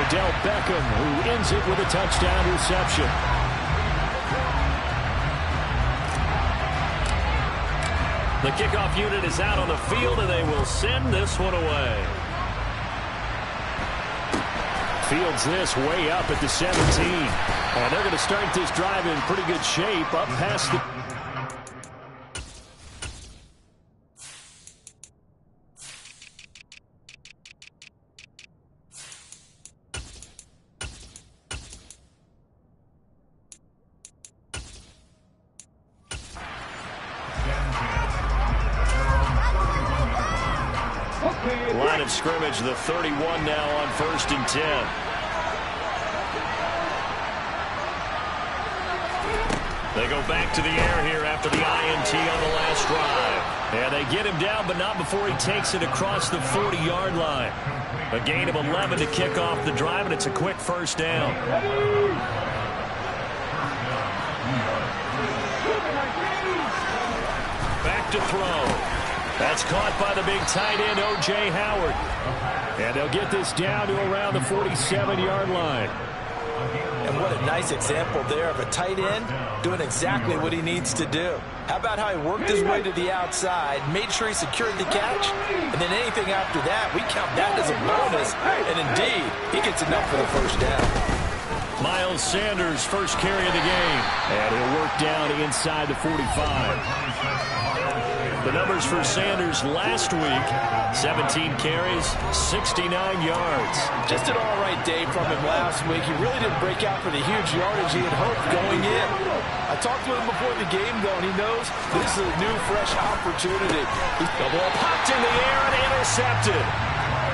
Odell Beckham, who ends it with a touchdown reception. The kickoff unit is out on the field, and they will send this one away. Fields this way up at the 17. And they're going to start this drive in pretty good shape up past the... Line of scrimmage, the 31 now on 1st and 10. They go back to the air here after the INT on the last drive. And they get him down, but not before he takes it across the 40-yard line. A gain of 11 to kick off the drive, and it's a quick first down. Back to throw. That's caught by the big tight end, O.J. Howard. And they'll get this down to around the 47-yard line. And what a nice example there of a tight end doing exactly what he needs to do. How about how he worked his way to the outside, made sure he secured the catch, and then anything after that, we count that as a bonus. And indeed, he gets enough for the first down. Miles Sanders, first carry of the game. And he'll work down inside the 45. The numbers for Sanders last week, 17 carries, 69 yards. Just an all-right day from him last week. He really didn't break out for the huge yardage he had hoped going in. I talked to him before the game, though, and he knows this is a new, fresh opportunity. The ball popped in the air and intercepted.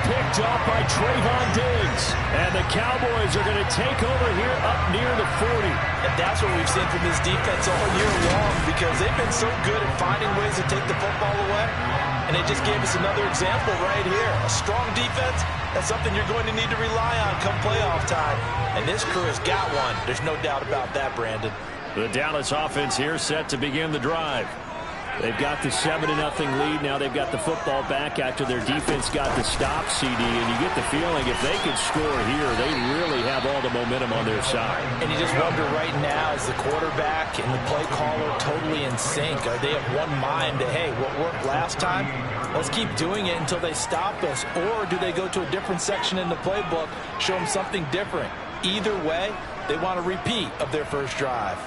Picked off by Trayvon Diggs. And the Cowboys are going to take over here up near the 40. And that's what we've seen from this defense all year long, because they've been so good at finding ways to take the football away. And they just gave us another example right here. A strong defense, that's something you're going to need to rely on come playoff time. And this crew has got one. There's no doubt about that, Brandon. The Dallas offense here set to begin the drive. They've got the 7-0 lead. Now they've got the football back after their defense got the stop, CD. And you get the feeling if they could score here, they really have all the momentum on their side. And you just wonder right now, is the quarterback and the play caller totally in sync? Are they of one mind that, hey, what worked last time, let's keep doing it until they stop us? Or do they go to a different section in the playbook, show them something different? Either way, they want a repeat of their first drive.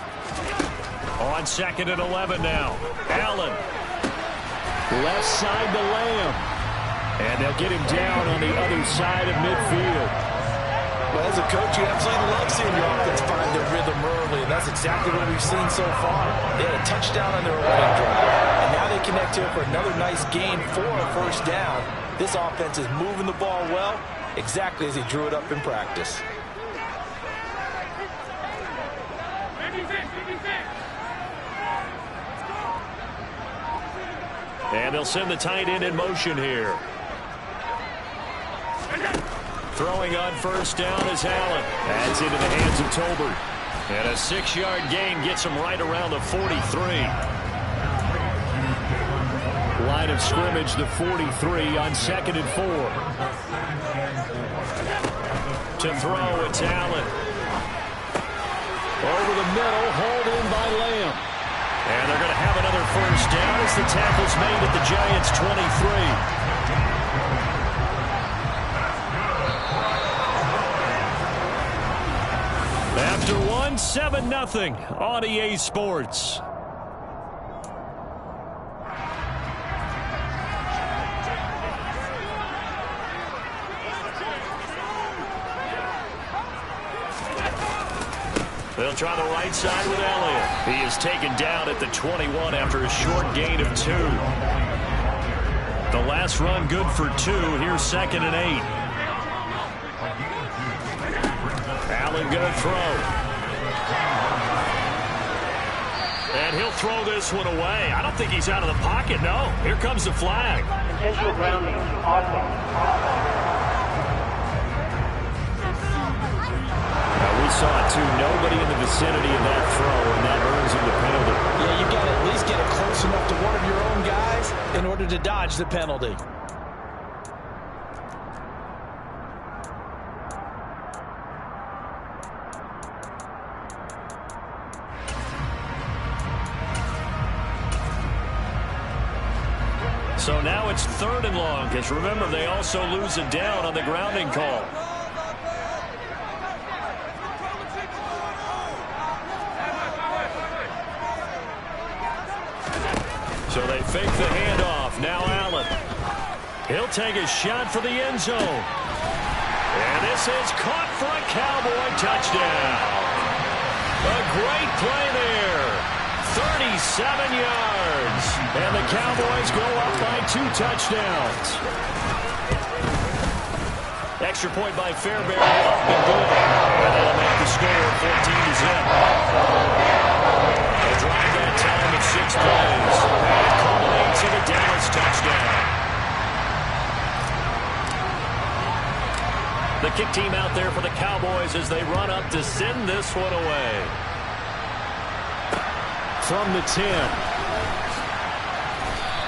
On 2nd and 11 now. Allen. Left side to Lamb. And they'll get him down on the other side of midfield. Well, as a coach, you absolutely love seeing your offense find their rhythm early, and that's exactly what we've seen so far. They had a touchdown on their opening drive, and now they connect here for another nice gain for a first down. This offense is moving the ball well, exactly as he drew it up in practice. And they'll send the tight end in motion here. Throwing on first down is Allen. That's into the hands of Tolbert. And a 6-yard gain gets him right around the 43. Line of scrimmage, the 43 on 2nd and 4. To throw, it's Allen. Over the middle, hauled in by Lamb. And they're going to have another first down as the tackle's made at the Giants' 23. After one, 7-0 on EA Sports. They'll try the right side with Elliott. He is taken down at the 21 after a short gain of 2. The last run good for 2. Here's 2nd and 8. Allen going to throw. And he'll throw this one away. I don't think he's out of the pocket, no. Here comes the flag. Intentional grounding. Offense. We saw it, too. Nobody in the vicinity of that throw, and that earns him the penalty. Yeah, you've got to at least get it close enough to one of your own guys in order to dodge the penalty. So now it's 3rd and long, because remember, they also lose a down on the grounding call. So they fake the handoff. Now Allen. He'll take a shot for the end zone. And this is caught for a Cowboy touchdown. A great play there. 37 yards. And the Cowboys go up by 2 touchdowns. Extra point by Fairbairn. Up and good. And that'll make the score 14-0. A drive that time of 6 plays. And it culminates in a Dallas touchdown. The kick team out there for the Cowboys as they run up to send this one away. From the 10.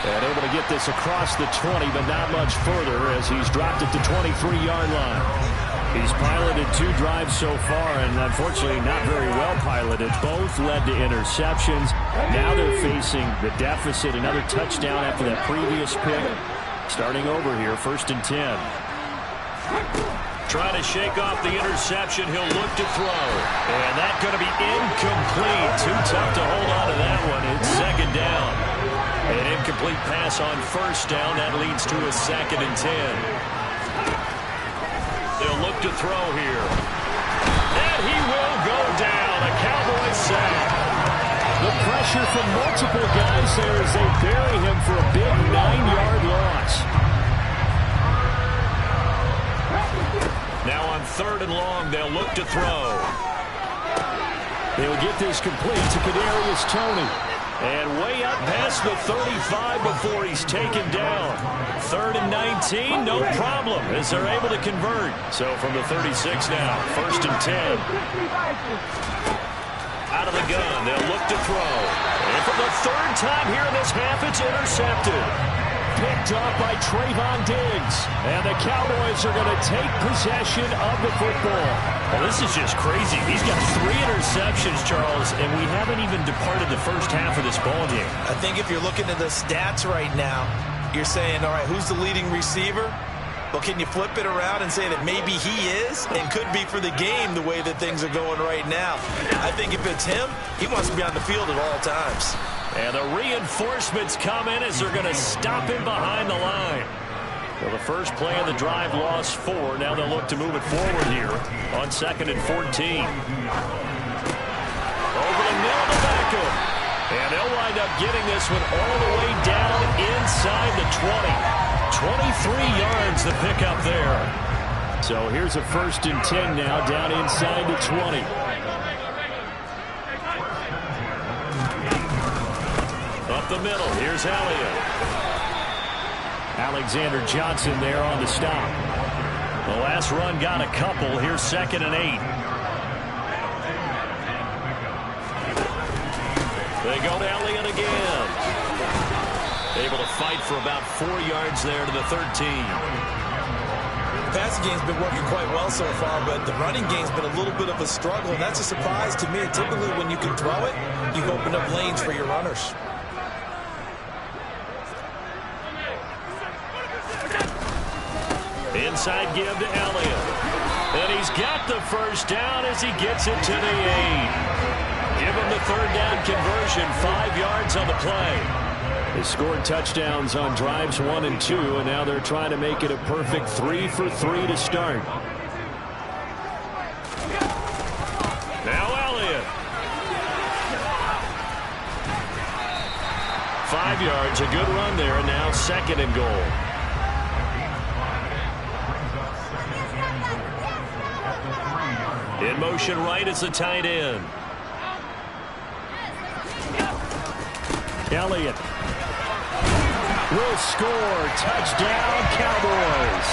And able to get this across the 20, but not much further as he's dropped it to 23-yard line. He's piloted 2 drives so far, and unfortunately not very well piloted. Both led to interceptions. Now they're facing the deficit. Another touchdown after that previous pick. Starting over here, 1st and 10. Trying to shake off the interception. He'll look to throw. And that's going to be incomplete. Too tough to hold on to that one. It's 2nd down. An incomplete pass on 1st down. That leads to a 2nd and 10. They'll look to throw here. And he will go down. A Cowboy sack. The pressure from multiple guys there as they bury him for a big 9-yard loss. Now on 3rd and long, they'll look to throw. They'll get this complete to Kadarius Toney. And way up past the 35 before he's taken down. 3rd and 19, no problem, as they're able to convert. So from the 36 now, 1st and 10. Out of the gun, they'll look to throw. And for the 3rd time here in this half, it's intercepted. Picked up by Trayvon Diggs. And the Cowboys are going to take possession of the football. Well, this is just crazy. He's got 3 interceptions, Charles, and we haven't even departed the first half of this ball game. I think if you're looking at the stats right now, you're saying, all right, who's the leading receiver? Well, can you flip it around and say that maybe he is and could be for the game the way that things are going right now? I think if it's him, he wants to be on the field at all times. And the reinforcements come in as they're going to stop him behind the line. Well, the first play of the drive lost 4. Now they'll look to move it forward here on 2nd and 14. Over the middle to Beckham. And they'll wind up getting this one all the way down inside the 20. 23 yards the pickup there. So here's a 1st and 10 now down inside the 20. Up the middle, here's Elliott. Alexander Johnson there on the stop. The last run got a couple. Here's 2nd and 8. They go to Elliott again. Able to fight for about 4 yards there to the 13. The passing game's been working quite well so far, but the running game's been a little bit of a struggle, and that's a surprise to me. Typically, when you can throw it, you've opened up lanes for your runners. Inside give to Elliott. And he's got the 1st down as he gets it to the 8. Give him the 3rd down conversion, 5 yards on the play. They scored touchdowns on drives 1 and 2, and now they're trying to make it a perfect 3 for 3 to start. Now Elliott. 5 yards, a good run there, and now 2nd and goal. In motion right is the tight end. Elliott will score. Touchdown, Cowboys.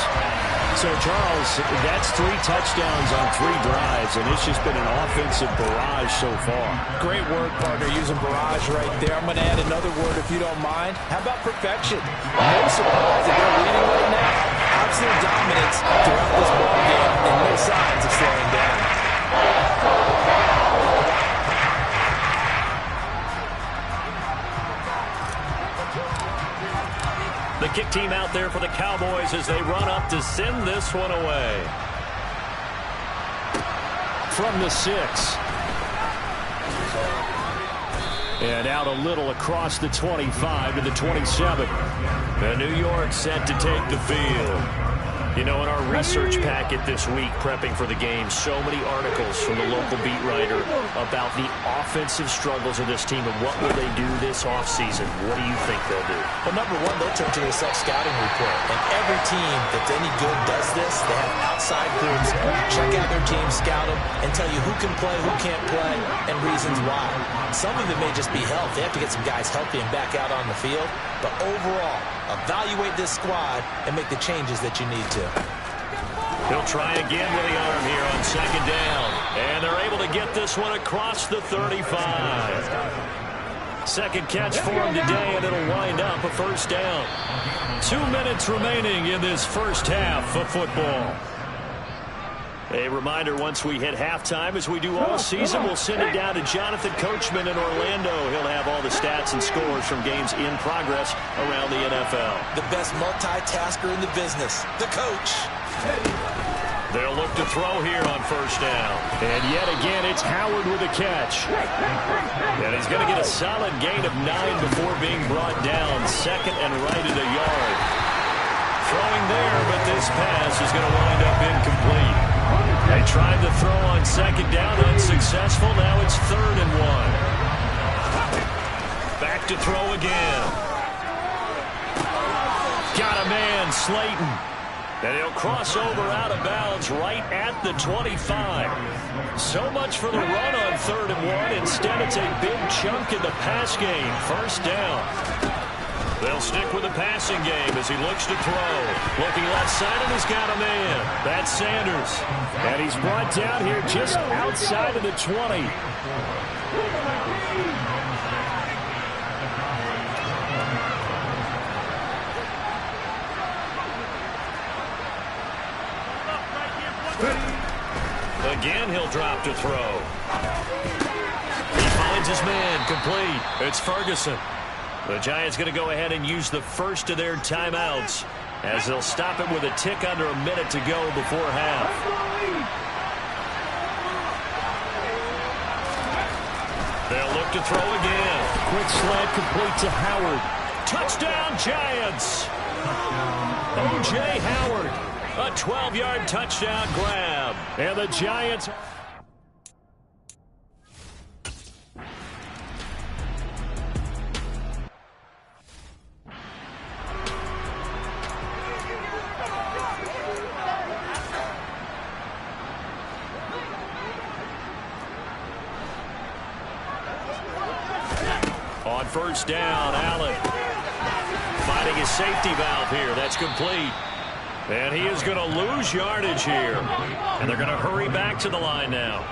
So, Charles, that's 3 touchdowns on 3 drives, and it's just been an offensive barrage so far. Great work, partner, using barrage right there. I'm going to add another word, if you don't mind. How about perfection? No surprise that they're leading right now. Absolute dominance throughout this ball game, and no signs of slowing down. out there for the Cowboys as they run up to send this one away. From the 6. And out a little across the 25 to the 27. And New York set to take the field. You know, in our research packet this week, prepping for the game, so many articles from the local beat writer about the offensive struggles of this team and what will they do this offseason. What do you think they'll do? Well, number one, they'll turn to their self-scouting report. And every team that's any good does this. They have outside groups check out their team, scout them, and tell you who can play, who can't play, and reasons why. Some of it may just be health. They have to get some guys healthy and back out on the field. But overall, evaluate this squad and make the changes that you need to. He'll try again with the arm here on second down. And they're able to get this one across the 35. Second catch for him today, and it'll wind up a first down. 2 minutes remaining in this first half of football. A reminder, once we hit halftime, as we do all season, we'll send it down to Jonathan Coachman in Orlando. He'll have all the stats and scores from games in progress around the NFL. The best multitasker in the business, the coach. They'll look to throw here on first down. And yet again, it's Howard with a catch. And he's going to get a solid gain of 9 before being brought down. Second and right at a yard. Throwing there, but this pass is going to wind up incomplete. They tried to throw on second down, unsuccessful. Now it's 3rd and 1. Back to throw again. Got a man, Slayton. And he'll cross over out of bounds right at the 25. So much for the run on 3rd and 1. Instead, it's a big chunk in the pass game. First down. They'll stick with the passing game as he looks to throw. Looking left side, and he's got a man. That's Sanders. And he's brought down here just outside of the 20. Again, he'll drop to throw. He finds his man, complete. It's Ferguson. The Giants going to go ahead and use the first of their timeouts as they'll stop it with a tick under a minute to go before half. They'll look to throw again. Quick slant complete to Howard. Touchdown, Giants! O.J. Howard, a 12-yard touchdown grab. And the Giants... On first down, Allen finding his safety valve here. That's complete. And he is going to lose yardage here. And they're going to hurry back to the line now.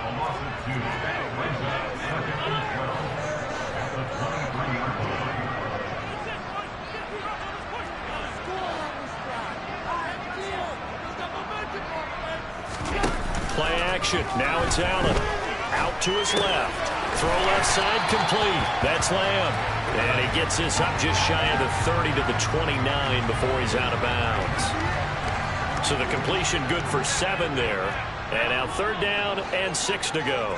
Play action. Now it's Allen. Out to his left. Throw left side complete. That's Lamb. And he gets this up just shy of the 30 to the 29 before he's out of bounds. So the completion good for 7 there. And now 3rd down and 6 to go.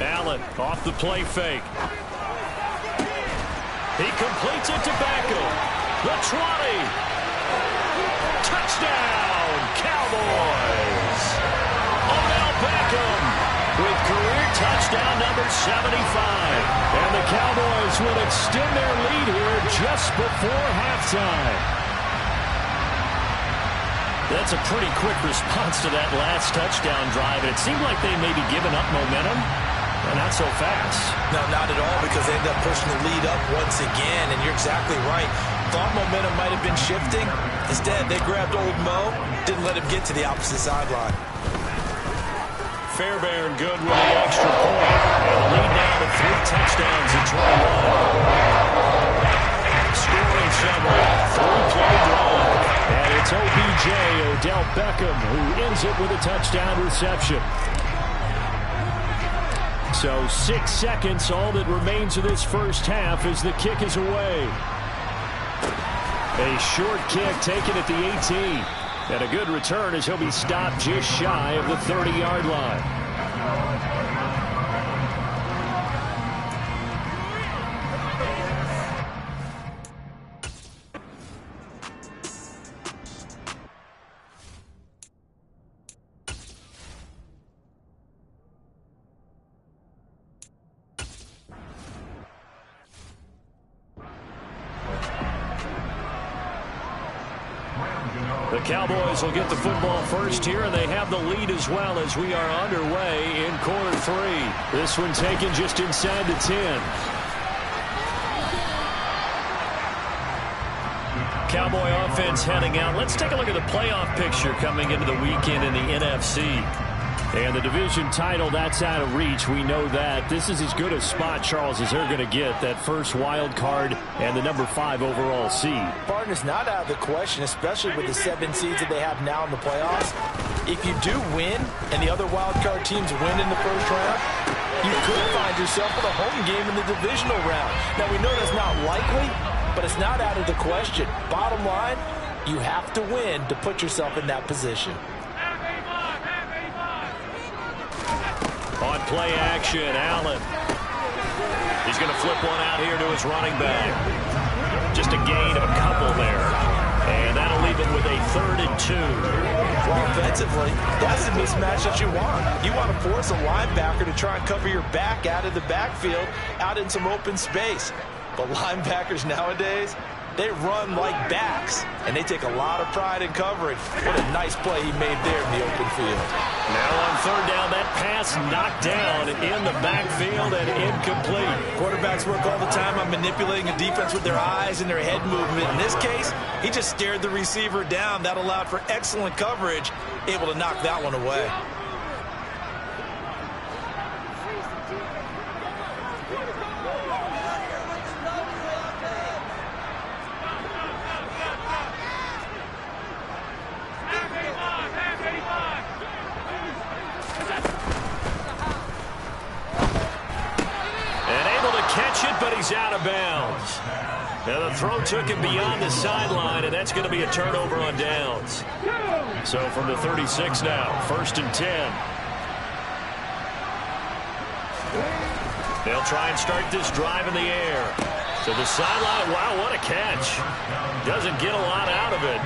Allen off the play fake. He completes it to Beckham. The 20. Touchdown, Cowboys. Odell Beckham with career touchdown number 75. And the Cowboys will extend their lead here just before halftime. That's a pretty quick response to that last touchdown drive. It seemed like they may be giving up momentum. Well, not so fast. No, not at all, because they end up pushing the lead up once again, and you're exactly right. Thought momentum might have been shifting. Instead, they grabbed old Mo, didn't let him get to the opposite sideline. Fairbairn good with the extra point. And the lead now to 3 touchdowns at 21. Scoring summary, 3-play drive. And it's OBJ, Odell Beckham, who ends it with a touchdown reception. So 6 seconds, all that remains of this first half as the kick is away. A short kick taken at the 18. And a good return as he'll be stopped just shy of the 30-yard line. The Cowboys will get the football first here, and they have the lead as well as we are underway in quarter 3. This one taken just inside the 10. Cowboy offense heading out. Let's take a look at the playoff picture coming into the weekend in the NFC. And the division title, that's out of reach. We know that. This is as good a spot, Charles, as they're going to get. That first wild card and the number 5 overall seed. Partner's not out of the question, especially with the 7 seeds that they have now in the playoffs. If you do win and the other wild card teams win in the first round, you could find yourself with a home game in the divisional round. Now, we know that's not likely, but it's not out of the question. Bottom line, you have to win to put yourself in that position. On play action, Allen. He's going to flip one out here to his running back. Just a gain of a couple there. And that'll leave it with a 3rd and 2. Well, offensively, that's the mismatch that you want. You want to force a linebacker to try and cover your back out of the backfield, out in some open space. But linebackers nowadays, they run like backs, and they take a lot of pride in coverage. What a nice play he made there in the open field. Now on 3rd down, that pass knocked down in the backfield and incomplete. Quarterbacks work all the time on manipulating a defense with their eyes and their head movement. In this case, he just stared the receiver down. That allowed for excellent coverage, able to knock that one away. But he's out of bounds. Now the throw took him beyond the sideline, and that's going to be a turnover on downs. So from the 36 now, 1st and 10. They'll try and start this drive in the air. To the sideline. Wow, what a catch. Doesn't get a lot out of it,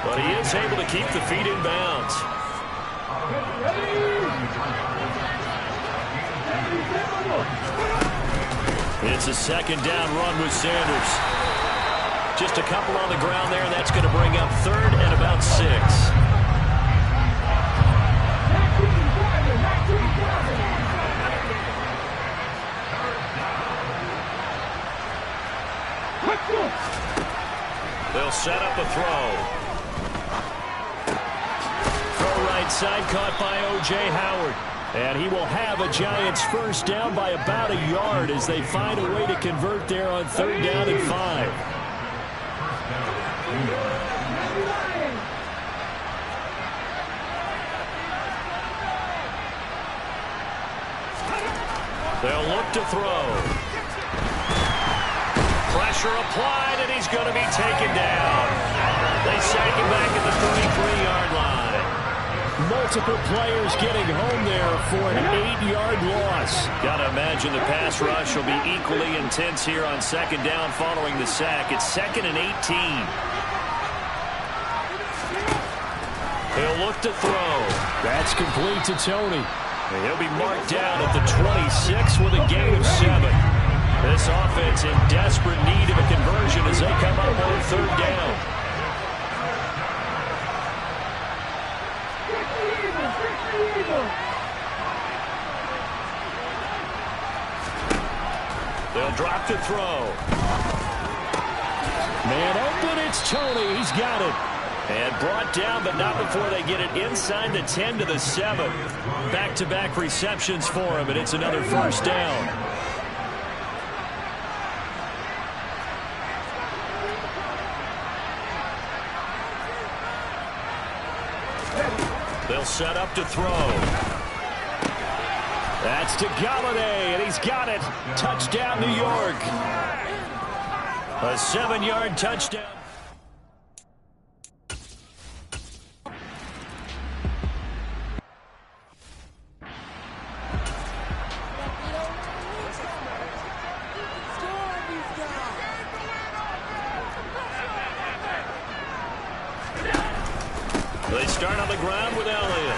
but he is able to keep the feet in bounds. It's a 2nd down run with Sanders. Just a couple on the ground there, and that's going to bring up 3rd and about 6. They'll set up a throw. Throw right side, caught by O.J. Howard. And he will have a Giants first down by about a yard as they find a way to convert there on 3rd down and 5. They'll look to throw. Pressure applied, and he's going to be taken down. They sack him back at the 33-yard line. Multiple players getting home there for an 8-yard loss. Got to imagine the pass rush will be equally intense here on 2nd down following the sack. It's 2nd and 18. He'll look to throw. That's complete to Tony. And he'll be marked down at the 26 with a gain of 7. This offense in desperate need of a conversion as they come up on 3rd down. They'll drop to throw. Man open, it's Tony. He's got it. And brought down, but not before they get it inside the 10 to the 7. Back-to-back receptions for him, and it's another first down. They'll set up to throw. That's to Gametime, and he's got it. Touchdown, New York. A 7-yard touchdown. They start on the ground with Elliott.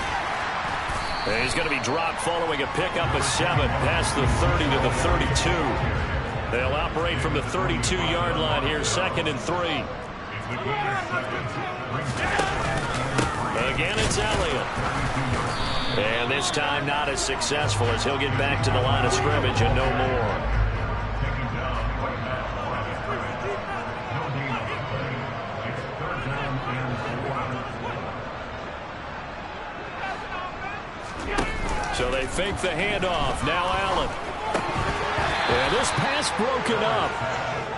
And he's going to be dropped following a pickup of 7 past the 30 to the 32. They'll operate from the 32-yard line here, 2nd and 3. Again, it's Elliott. And this time not as successful as he'll get back to the line of scrimmage and no more. So they fake the handoff. Now Allen. And this pass broken up.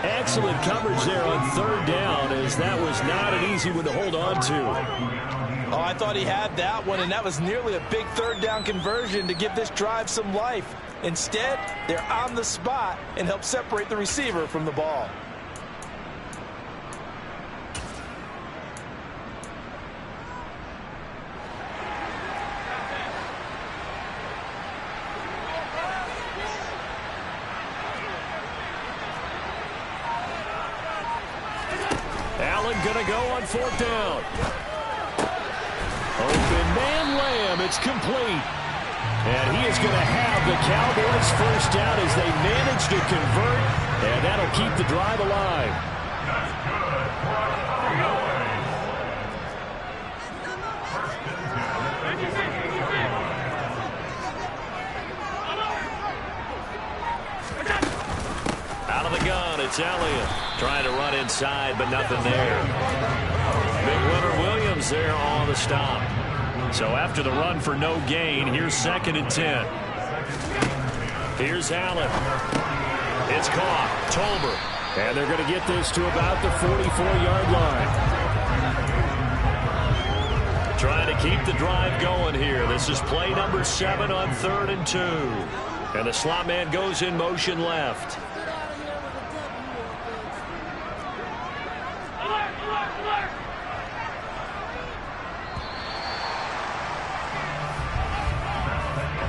Excellent coverage there on 3rd down, as that was not an easy one to hold on to. Oh, I thought he had that one, and that was nearly a big 3rd down conversion to give this drive some life. Instead, they're on the spot and help separate the receiver from the ball. Going to go on 4th down. Open man Lamb. It's complete. And he is going to have the Cowboys 1st down as they manage to convert. And that'll keep the drive alive. Out of the gun, it's Elliott. Trying to run inside, but nothing there. Big winner Williams there on the stop. So after the run for no gain, here's 2nd and 10. Here's Allen. It's caught. Tolbert. And they're going to get this to about the 44-yard line. Trying to keep the drive going here. This is play number 7 on 3rd and 2. And the slot man goes in motion left.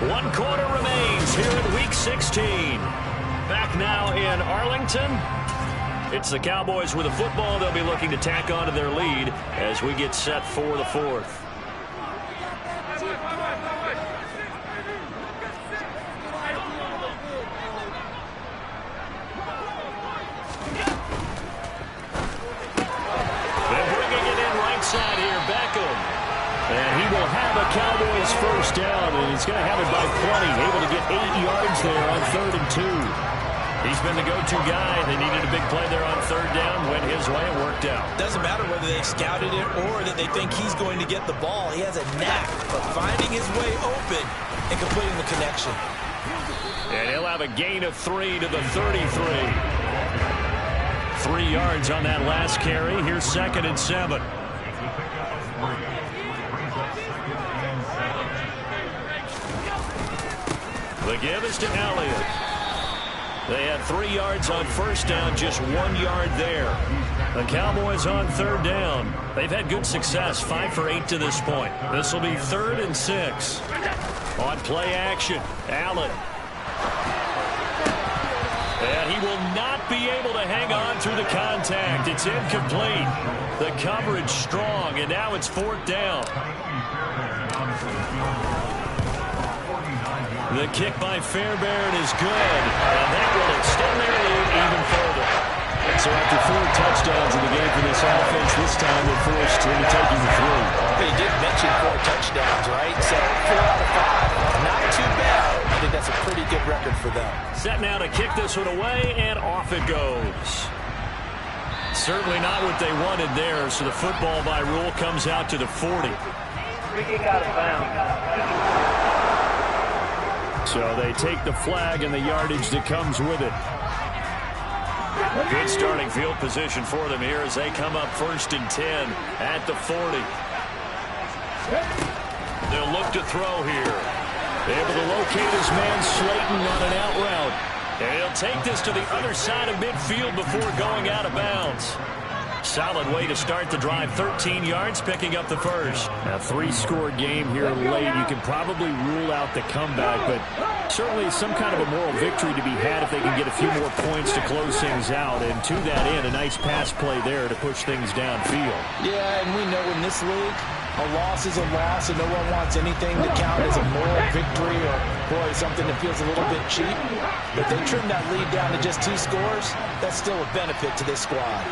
One quarter remains here in Week 16. Back now in Arlington. It's the Cowboys with the football. They'll be looking to tack on to their lead as we get set for the 4th. They're bringing it in right side here. Beckham. And he will have a Cowboys 1st down, and he's going to have it by plenty. Able to get 8 yards there on 3rd and 2. He's been the go-to guy. They needed a big play there on 3rd down. Went his way. It worked out. Doesn't matter whether they scouted it or that they think he's going to get the ball. He has a knack of finding his way open and completing the connection. And he'll have a gain of 3 to the 33. 3 yards on that last carry. Here's 2nd and 7. The give is to Elliott. They had 3 yards on 1st down, just 1 yard there. The Cowboys on 3rd down. They've had good success, 5 for 8 to this point. This will be 3rd and 6. On play action, Allen. And he will not be able to hang on through the contact. It's incomplete. The coverage strong, and now it's 4th down. The kick by Fairbairn is good, and that will extend their lead even further. So after 4 touchdowns in the game for this offense, this time they're forced into taking the 3. He did mention 4 touchdowns, right? So 4 out of 5, not too bad. I think that's a pretty good record for them. Set now to kick this one away, and off it goes. Certainly not what they wanted there, so the football by rule comes out to the 40. Kick out of bounds. So they take the flag and the yardage that comes with it. A good starting field position for them here as they come up 1st and 10 at the 40. They'll look to throw here. Able to locate his man Slayton on an out route. And he'll take this to the other side of midfield before going out of bounds. Solid way to start the drive. 13 yards, picking up the first. A 3-score game here late. You can probably rule out the comeback, but certainly some kind of a moral victory to be had if they can get a few more points to close things out. And to that end, a nice pass play there to push things downfield. Yeah, and we know in this league, a loss is a loss, and no one wants anything to count as a moral victory or, boy, something that feels a little bit cheap. But they trim that lead down to just 2 scores. That's still a benefit to this squad.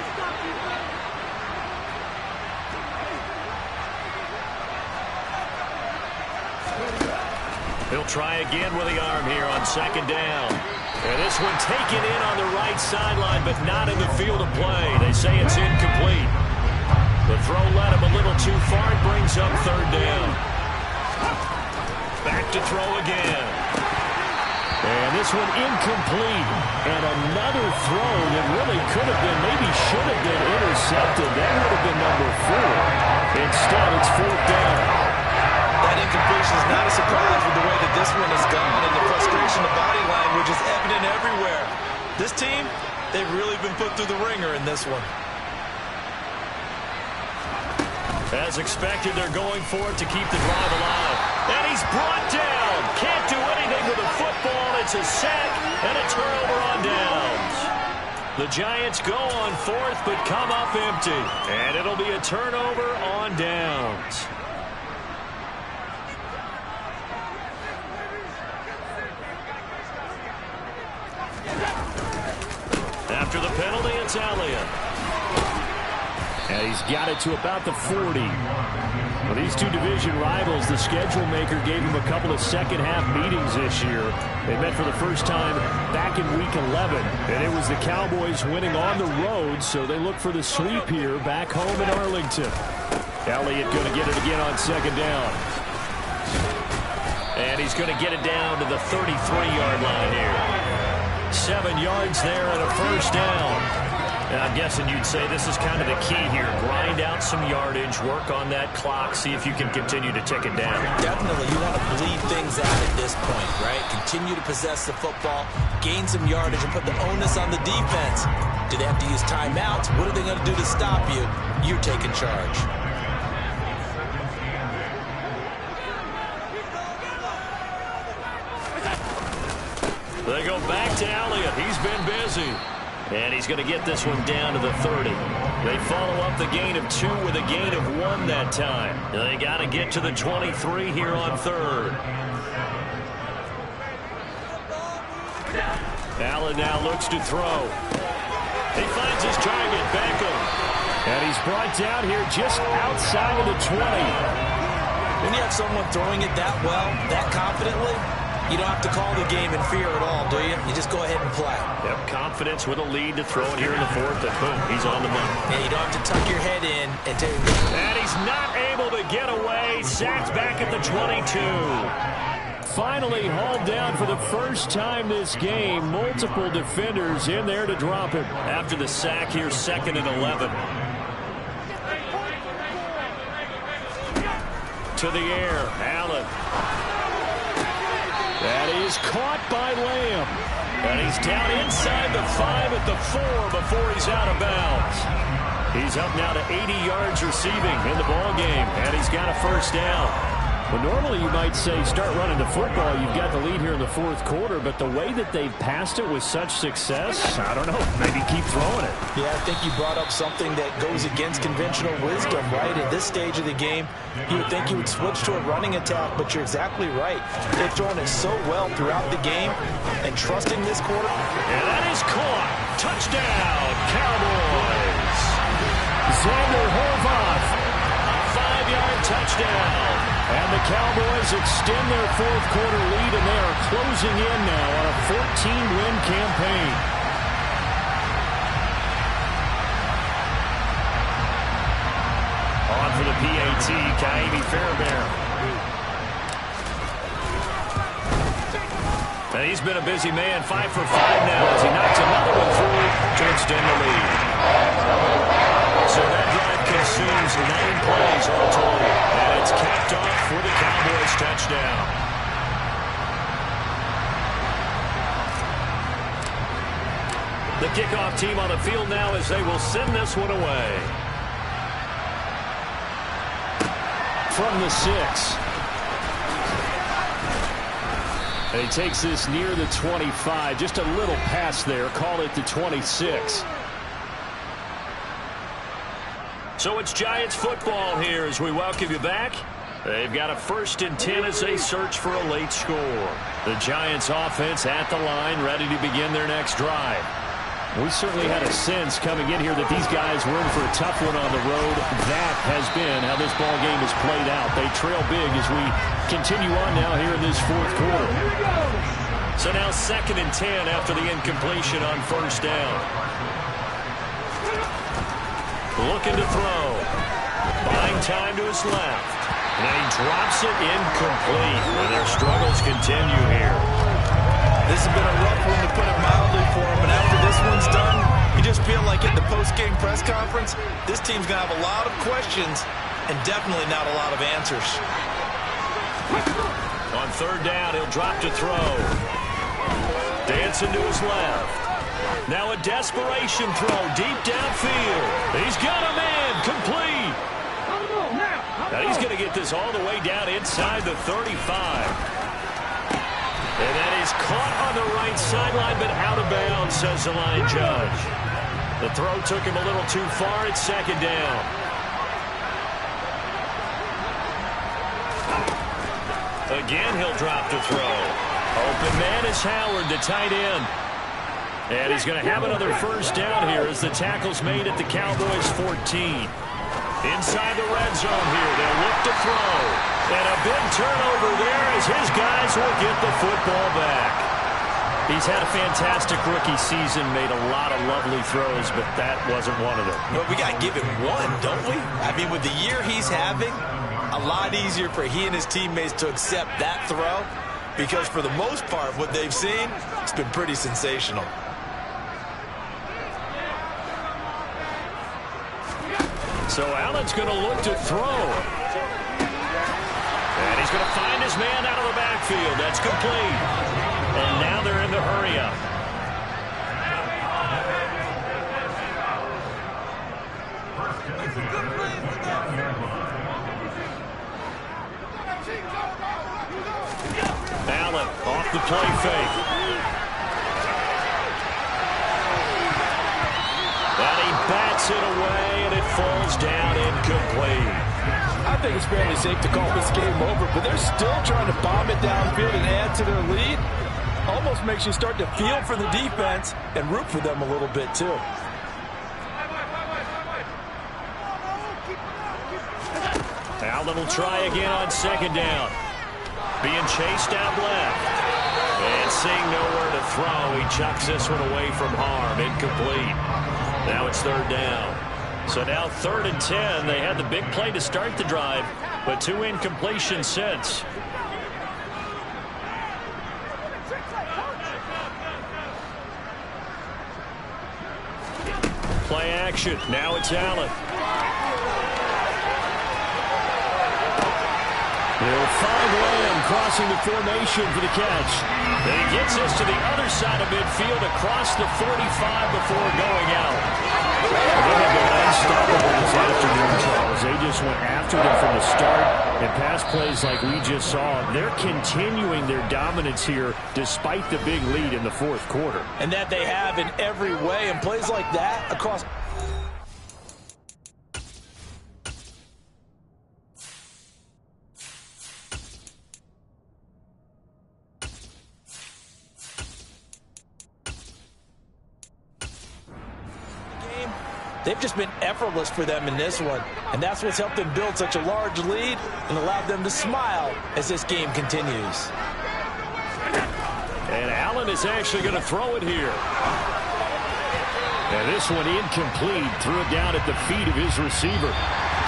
He'll try again with the arm here on 2nd down. And this one taken in on the right sideline, but not in the field of play. They say it's incomplete. The throw led him a little too far and brings up 3rd down. Back to throw again. And this one incomplete. And another throw that really could have been, maybe should have been intercepted. That would have been number 4. Instead, it's 4th down. That incompletion is not a surprise with the way that this one has gone, and the frustration of body language is evident everywhere. This team, they've really been put through the ringer in this one. As expected, they're going for it to keep the drive alive. And he's brought down. Can't do anything with the football. It's a sack and a turnover on downs. The Giants go on 4th, but come up empty. And it'll be a turnover on downs. After the penalty, it's Elliott. And he's got it to about the 40. Well, these two division rivals, the schedule maker gave them a couple of second-half meetings this year. They met for the first time back in Week 11, and it was the Cowboys winning on the road, so they look for the sweep here back home in Arlington. Elliott going to get it again on 2nd down. And he's going to get it down to the 33-yard line here. 7 yards there and a 1st down. And I'm guessing you'd say this is kind of the key here. Grind out some yardage, work on that clock, see if you can continue to tick it down. Definitely, you want to bleed things out at this point, right? Continue to possess the football, gain some yardage, and put the onus on the defense. Do they have to use timeouts? What are they going to do to stop you? You're taking charge. They go back to Elliott. He's been busy. And he's going to get this one down to the 30. They follow up the gain of 2 with a gain of 1 that time. They got to get to the 23 here on 3rd. Allen now looks to throw. He finds his target, Beckham. And he's brought down here just outside of the 20. When you have someone throwing it that well, that confidently, you don't have to call the game in fear at all, do you? You just go ahead and play. Yep, confidence with a lead to throw it here in the 4th, and boom, he's on the money. Yeah, you don't have to tuck your head in and take. And he's not able to get away. Sacked back at the 22. Finally hauled down for the first time this game. Multiple defenders in there to drop him. After the sack here, 2nd and 11. To the air, Allen. That is caught by Lamb. And he's down inside the 5 at the 4 before he's out of bounds. He's up now to 80 yards receiving in the ballgame, and he's got a 1st down. Well, normally you might say start running the football. You've got the lead here in the 4th quarter, but the way that they've passed it with such success, I don't know, maybe keep throwing it. Yeah, I think you brought up something that goes against conventional wisdom, right? At this stage of the game, you would think you would switch to a running attack, but you're exactly right. They've thrown it so well throughout the game, and trusting this quarter. And that is caught. Touchdown, Cowboys. Xander Horvath, a 5-yard touchdown. And the Cowboys extend their 4th quarter lead, and they are closing in now on a 14-win campaign. On for the PAT, Kaimi Fairbairn. And he's been a busy man, 5 for 5 now as he knocks another one through to extend the lead. So that drive consumes 9 plays all total. And it's capped off for the Cowboys touchdown. The kickoff team on the field now as they will send this one away. From the 6. And he takes this near the 25. Just a little pass there. Call it the 26. So it's Giants football here as we welcome you back. They've got a 1st and 10 as they search for a late score. The Giants offense at the line, ready to begin their next drive. We certainly had a sense coming in here that these guys were in for a tough one on the road. That has been how this ball game has played out. They trail big as we continue on now here in this 4th quarter. So now 2nd and 10 after the incompletion on 1st down. Looking to throw. Buying time to his left. And then he drops it incomplete. And their struggles continue here. This has been a rough one, to put it mildly, for him. And after this one's done, you just feel like at the post-game press conference, this team's going to have a lot of questions and definitely not a lot of answers. On 3rd down, he'll drop to throw. Dancing to his left. Now a desperation throw deep downfield. He's got a man complete. Now he's going to get this all the way down inside the 35. And that is caught on the right sideline, but out of bounds, says the line judge. The throw took him a little too far. It's 2nd down. Again, he'll drop to throw. Open man is Howard, the tight end. And he's going to have another 1st down here as the tackle's made at the Cowboys 14. Inside the red zone here, they'll look to throw. And a big turnover there as his guys will get the football back. He's had a fantastic rookie season, made a lot of lovely throws, but that wasn't one of them. But we got to give him one, don't we? I mean, with the year he's having, a lot easier for he and his teammates to accept that throw, because for the most part, what they've seen, it's been pretty sensational. So Allen's going to look to throw. And he's going to find his man out of the backfield. That's complete. And now they're in the hurry-up. Allen off the play fake. And he bats it away, and it falls down incomplete. I think it's fairly safe to call this game over, but they're still trying to bomb it downfield and add to their lead. Almost makes you start to feel for the defense and root for them a little bit, too. Allen will try again on 2nd down. Being chased out left. And seeing nowhere to throw, he chucks this one away from harm. Incomplete. Now it's 3rd down. So now 3rd and 10. They had the big play to start the drive, but 2 incompletions since. Play action. Now it's Allen. They'll find Lamb crossing the formation for the catch. And he gets this to the other side of midfield across the 45 before going out. They have been unstoppable this afternoon, Charles. They just went after them from the start. And pass plays like we just saw, they're continuing their dominance here despite the big lead in the 4th quarter. And that they have in every way. And plays like that across... They've just been effortless for them in this one. And that's what's helped them build such a large lead and allowed them to smile as this game continues. And Allen is actually going to throw it here. And this one incomplete. Threw it down at the feet of his receiver.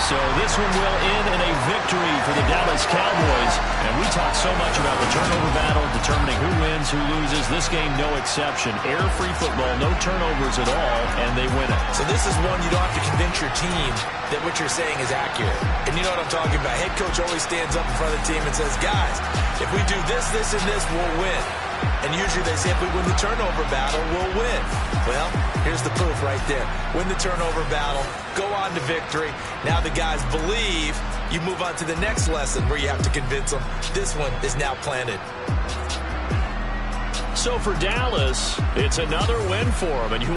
So this one will end in a victory for the Dallas Cowboys. And we talk so much about the turnover battle, determining who wins, who loses. This game, no exception. Error-free football, no turnovers at all, and they win it. So this is one you don't have to convince your team that what you're saying is accurate. And you know what I'm talking about. Head coach always stands up in front of the team and says, guys, if we do this, this, and this, we'll win. And usually they say if we win the turnover battle, we'll win. Well, here's the proof right there. Win the turnover battle, go on to victory. Now the guys believe. You move on to the next lesson where you have to convince them. This one is now planted. So for Dallas, it's another win for them. And